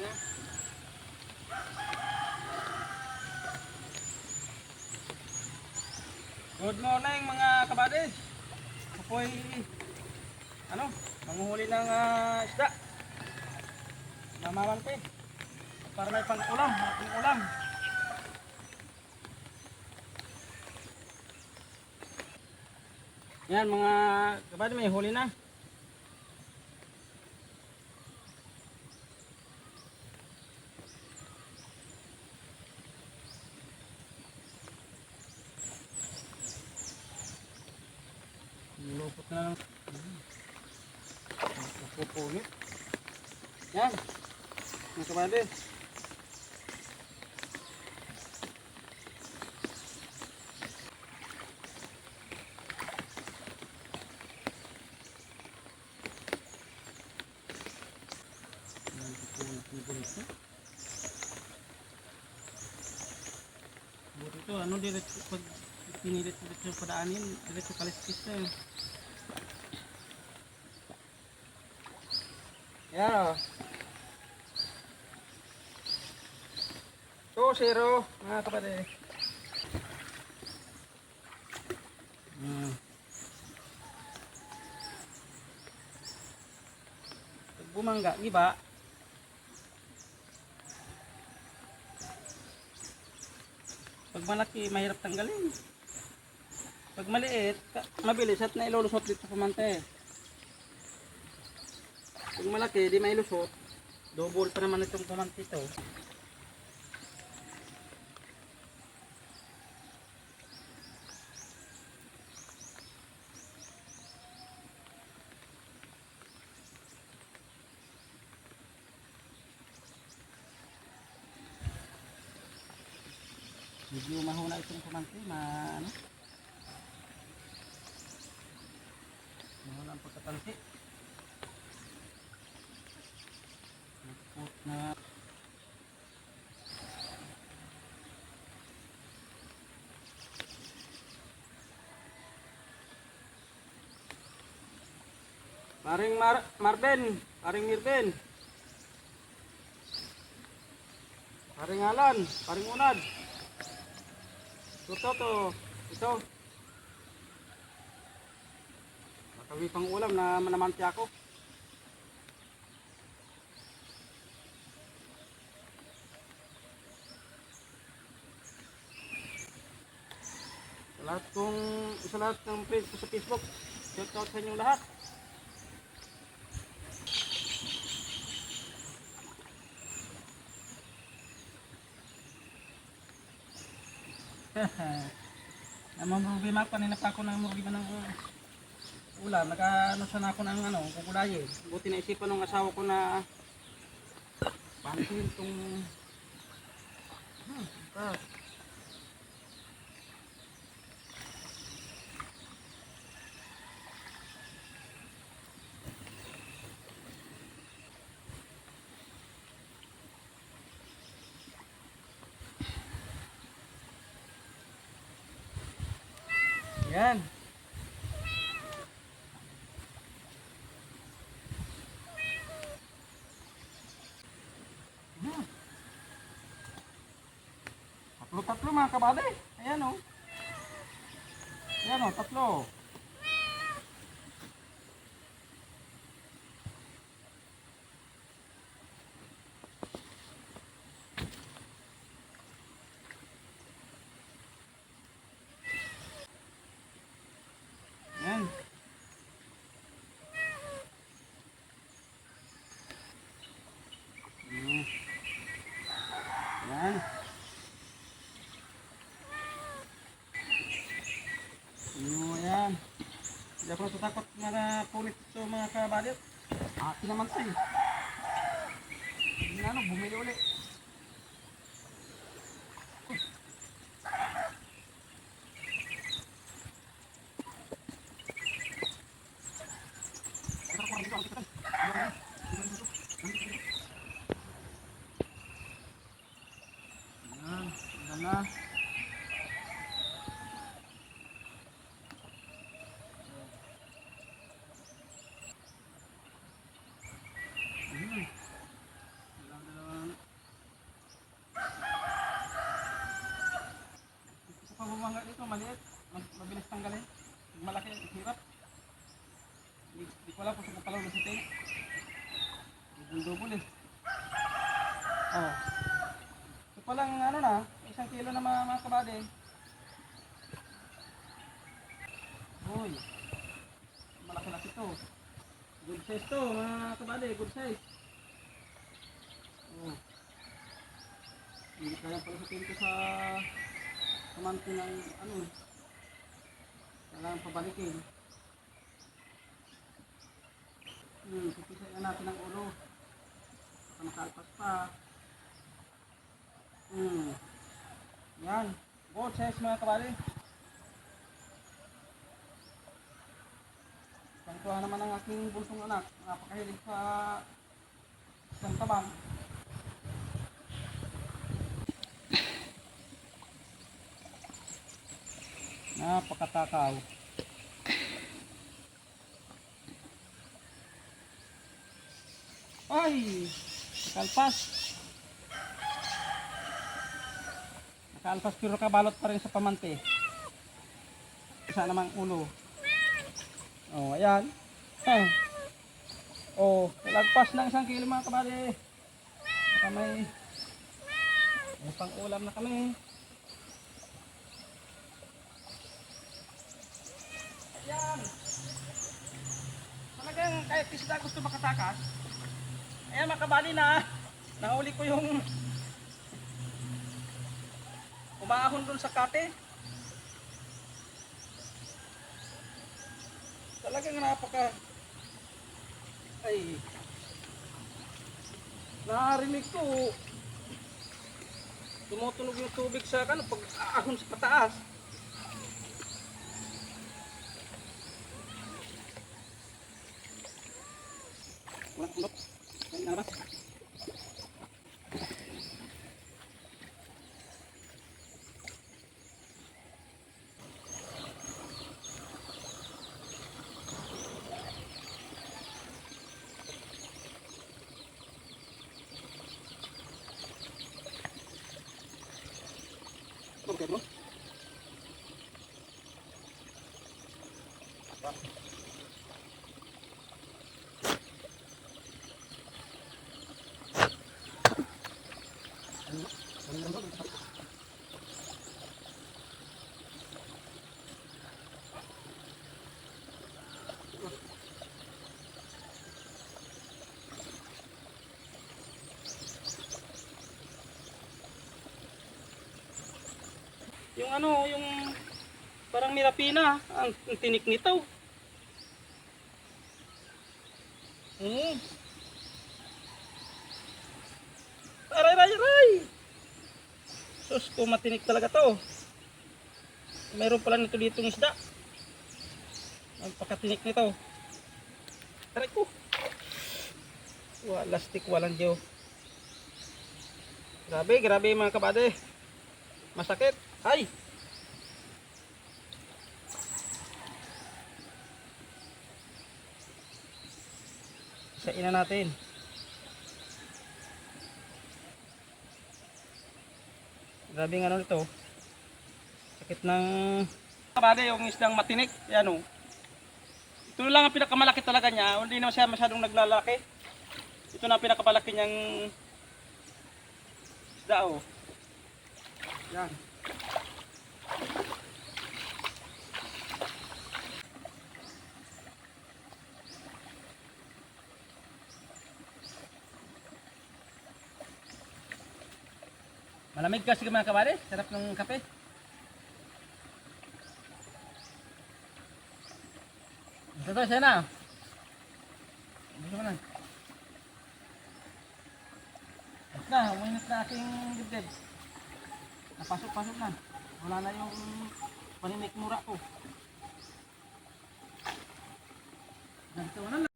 niya. Good morning mga kabadis. Ako po'y manguhuli ng isda. Mamamante. Para may pang-ulam, ating ulam. Yan mga kabadis, may huli na. Nilupot na lang. Pupunit. Yan. Mga kabadis. Buti ito, diretso pag pinilit diretso padaanin, diretso kaliskis na yun. Yan o. 2-0 mga kapatid. Pag bumangga, iba. Pag malaki, mahirap tanggalin. Pag maliit, mabilis at nailulusot dito sa pamante. Pag malaki, di mailusot. Double pa naman itong pamante ito. Medyo mahuna itong pamante, mahuna ang pagkatansi. Napot na. Paring Marben, paring Mirben, paring Alan, paring Unad. Ito. Makawi pang ulam na manamanti ako. Sa lahat ng friends ko sa Facebook, shout out sa inyong lahat. Namang problema pa nila pa ako ng problema ng ulam. Naka-ano sana ako ng kukulayin. Buti na isipan ng asawa ko na pansin itong yan. Tatlo mga kabady. Ayan o. Ayan o, tatlo. Ayan. Ayan. Ayan. Hindi ako natatakot na punit ito mga kabalit. Akin naman ito eh. Hindi na bumili ulit. Ayan. Ayan na. Wala po sa kapalaw ng siting. Double eh. Oh. So palang ano na, 1 kilo na mga kabady. Uy. Malaki-laki to. Good size to mga kabady, good size. Oh. Hindi kaya pala sa tingko sa kamanti ng ano. Kailangan pabalikin. Pipisayan natin ang ulo. Baka makalpas pa. Yan. Good size mga kabady. Tuwa naman ang aking bunsong anak. Napakahilig sa isang tabang. Napakatakaw. Ay! Nakalpas. Nakalpas pero kabalot pa rin sa pamante. Isa namang ulo. Oh, ayan. Oh, lagpas ng 1 kilo mga kabady. Baka may pang ulam na kami. Ayan. Talagang kahit isda gusto makatakas. Ayan mga kabady na. Nahuli ko yung umaahon dun sa kate. Talagang napaka ay narinig ko tumutunog yung tubig sa pag aahon sa pataas. Walang ulot. Ay nalabas. Okay, bro. Yung ano, yung parang mirapina, ang tinik nito. Aray, aray, aray! Sus, kung matinik talaga to. Mayroon pala nito ditong isda. Ang pagkatinik nito. Aray ko. Wala stick, walang diyo. Grabe, grabe mga kabady. Masakit. Ay! Isain na natin. Grabe nga ano nito. Sakit ng kabady yung isdang matinik. Yan o. Ito lang ang pinakamalaki talaga niya. Hindi naman siya masyadong naglalaki. Ito na ang pinakamalaki niyang isda o. Yan. Malamig kasi mga kabady. Sarap ng kape. Ito siya na. Gusto mo na. At na, uminit na aking dibdib. Napasok-pasok na. Wala na yung paninik mura ko. Ganito na lang.